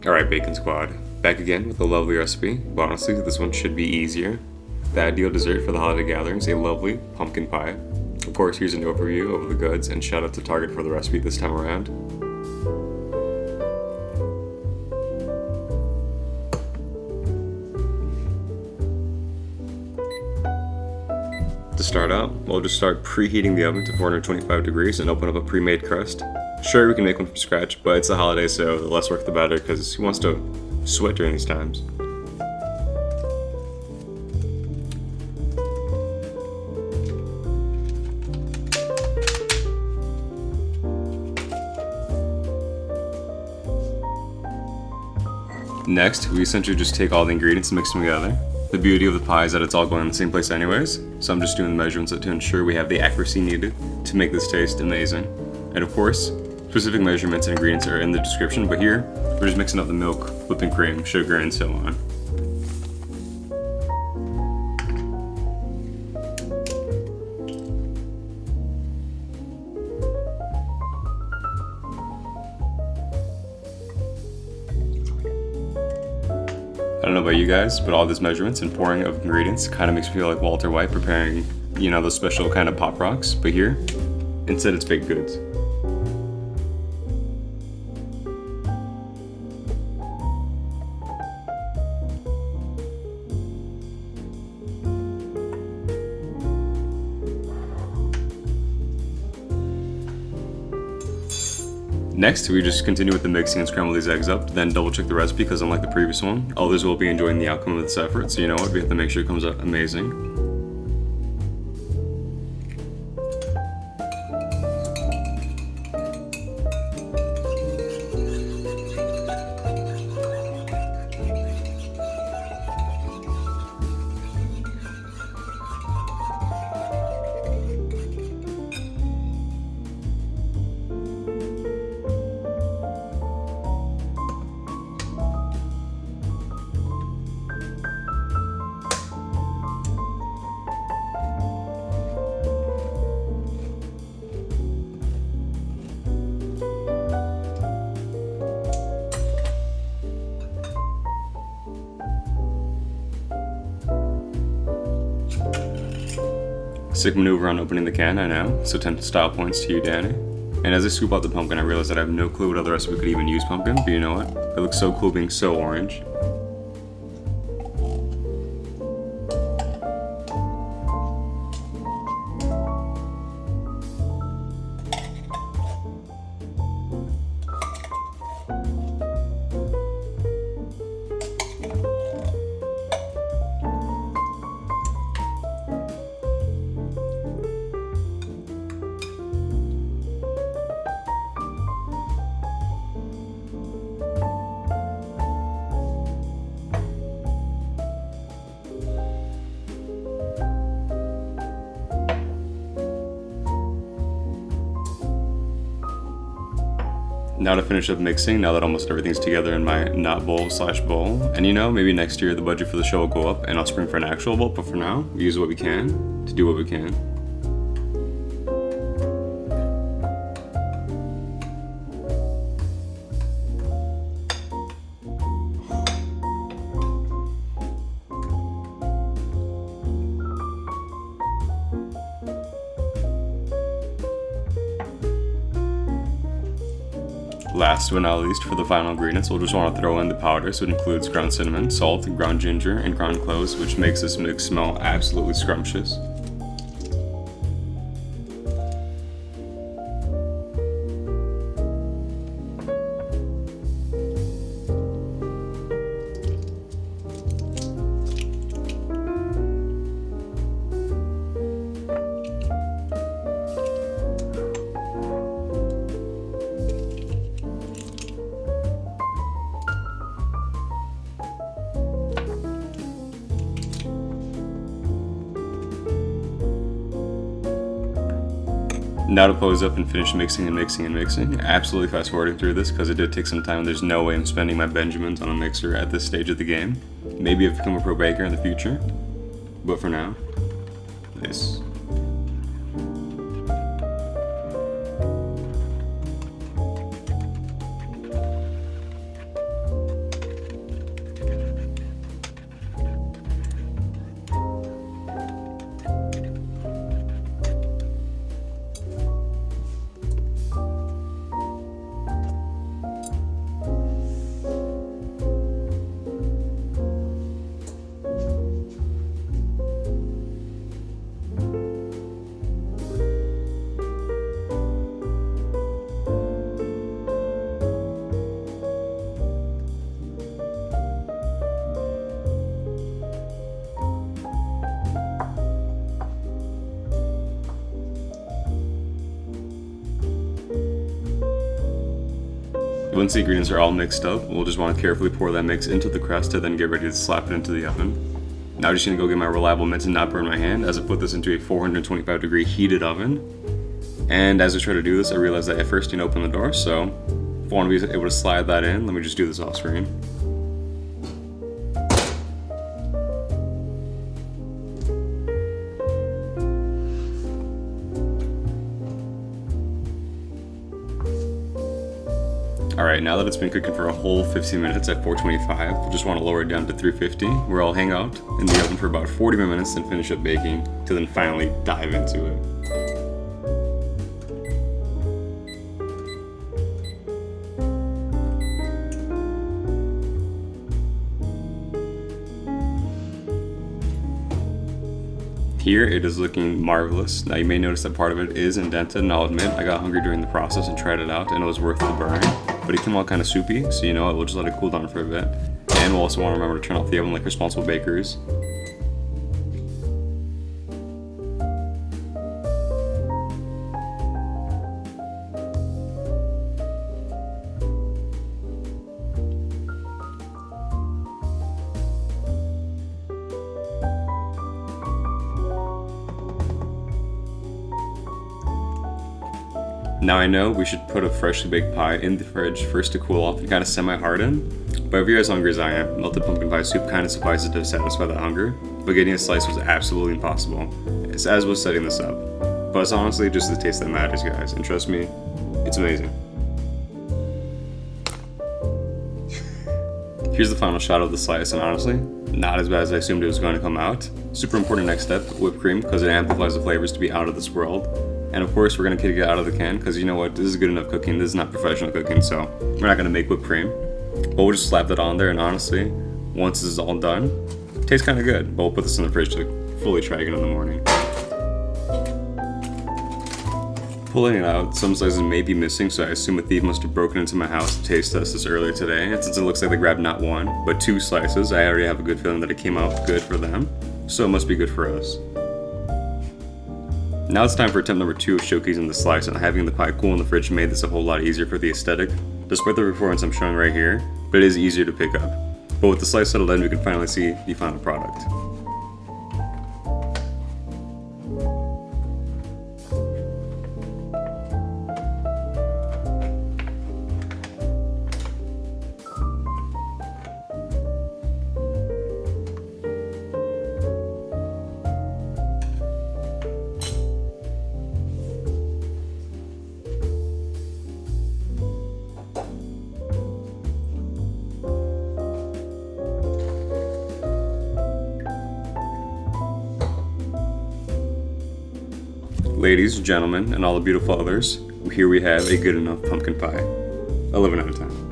Alright, Bacon Squad. Back again with a lovely recipe, but honestly, this one should be easier. The ideal dessert for the holiday gatherings, a lovely pumpkin pie. Of course, here's an overview of the goods, and shout out to Target for the recipe this time around. To start out, we'll just start preheating the oven to 425 degrees and open up a pre-made crust. Sure, we can make one from scratch, but it's the holiday, so the less work the better, because who wants to sweat during these times? Next, we essentially just take all the ingredients and mix them together. The beauty of the pie is that it's all going in the same place anyways, so I'm just doing the measurements to ensure we have the accuracy needed to make this taste amazing. And of course, specific measurements and ingredients are in the description, but here, we're just mixing up the milk, whipping cream, sugar, and so on. I don't know about you guys, but all these measurements and pouring of ingredients kind of makes me feel like Walter White preparing, those special kind of pop rocks, but here, instead it's baked goods. Next, we just continue with the mixing and scramble these eggs up, then double check the recipe because unlike the previous one, others will be enjoying the outcome of this effort, so you know what, we have to make sure it comes out amazing. Sick maneuver on opening the can, I know, so 10 style points to you, Danny. And as I scoop out the pumpkin, I realize that I have no clue what other recipe could even use pumpkin, but you know what? It looks so cool being so orange. Now to finish up mixing, now that almost everything's together in my not bowl/bowl. And maybe next year the budget for the show will go up and I'll spring for an actual bowl, but for now, we use what we can to do what we can. Last but not least, for the final ingredients, we'll just want to throw in the powder, so it includes ground cinnamon, salt, ground ginger, and ground cloves, which makes this mix smell absolutely scrumptious. Now to pose up and finish mixing and mixing and mixing. Absolutely fast forwarding through this because it did take some time. There's no way I'm spending my Benjamins on a mixer at this stage of the game. Maybe I've become a pro baker in the future, but for now, this. Once the ingredients are all mixed up, we'll just want to carefully pour that mix into the crust to then get ready to slap it into the oven. Now I'm just going to go get my reliable mitt and not burn my hand as I put this into a 425-degree heated oven. And as I try to do this, I realized that I first didn't open the door, so if I want to be able to slide that in, let me just do this off screen. Alright, now that it's been cooking for a whole 15 minutes at 425, we'll just want to lower it down to 350, where I'll hang out in the oven for about 40 minutes and finish up baking, to then finally dive into it. Here it is looking marvelous. Now you may notice that part of it is indented, and I'll admit I got hungry during the process and tried it out and it was worth the burn. But it came out kind of soupy, so you know what, we'll just let it cool down for a bit. And we'll also want to remember to turn off the oven like responsible bakers. Now I know we should put a freshly baked pie in the fridge first to cool off and kind of semi-harden, but if you're as hungry as I am, melted pumpkin pie soup kind of suffices to satisfy that hunger, but getting a slice was absolutely impossible, as was setting this up. But it's honestly just the taste that matters, guys, and trust me, it's amazing. Here's the final shot of the slice, and honestly, not as bad as I assumed it was going to come out. Super important next step, whipped cream, because it amplifies the flavors to be out of this world. And of course, we're going to kick it out of the can, because you know what, this is good enough cooking, this is not professional cooking, so we're not going to make whipped cream. But we'll just slap that on there, and honestly, once this is all done, it tastes kind of good. But we'll put this in the fridge to fully try again in the morning. Pulling it out, some slices may be missing, so I assume a thief must have broken into my house to taste test this earlier today. And since it looks like they grabbed not one, but 2 slices, I already have a good feeling that it came out good for them, so it must be good for us. Now it's time for attempt number 2 of showcasing the slice, and having the pie cool in the fridge made this a whole lot easier for the aesthetic, despite the performance I'm showing right here, but it is easier to pick up. But with the slice settled in, we can finally see the final product. Ladies, gentlemen, and all the beautiful others, here we have a good enough pumpkin pie. 11 out of 10.